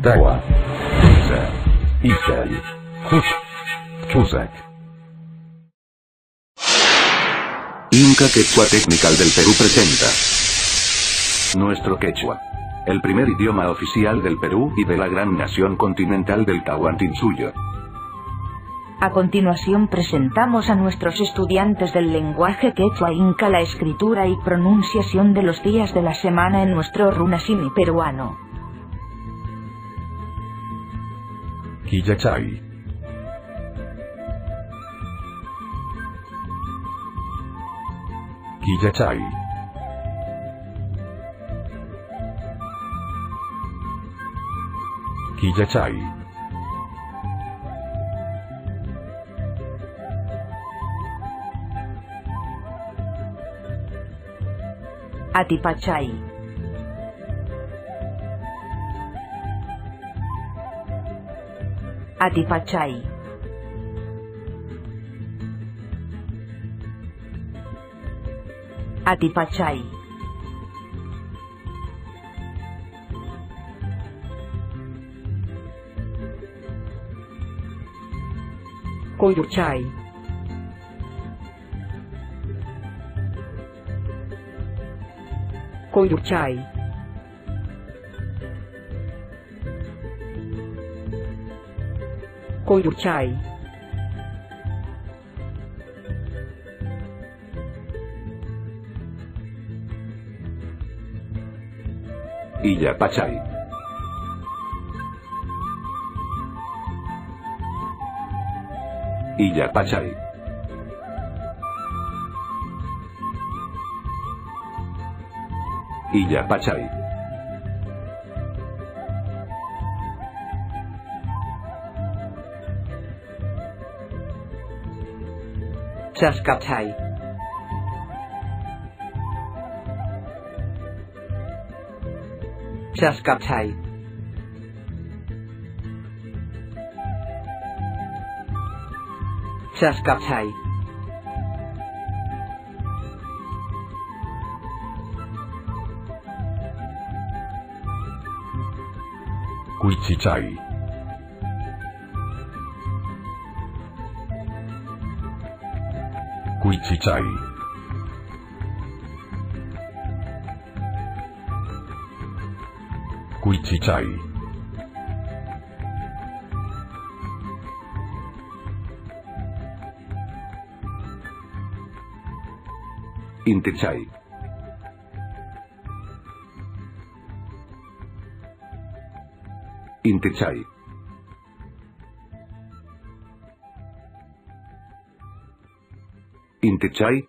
Tawa, Isa, Isal, Chusac. Inca Quechua Technical del Perú presenta nuestro quechua, el primer idioma oficial del Perú y de la gran nación continental del Tahuantinsuyo. A continuación presentamos a nuestros estudiantes del lenguaje quechua inca la escritura y pronunciación de los días de la semana en nuestro runasimi peruano. Quillachay. Quillachay. Quillachay. Atipachay. Atipachay. Atipachay. Coyuchay. Coyuchay. Coyuchay. Illapachay. Illapachay. Illapachay. Chascachay. Chascachay. Chascachay. Cuichichay. Cuichichay. Cuichichay. Intechay. Intechay. Intechay,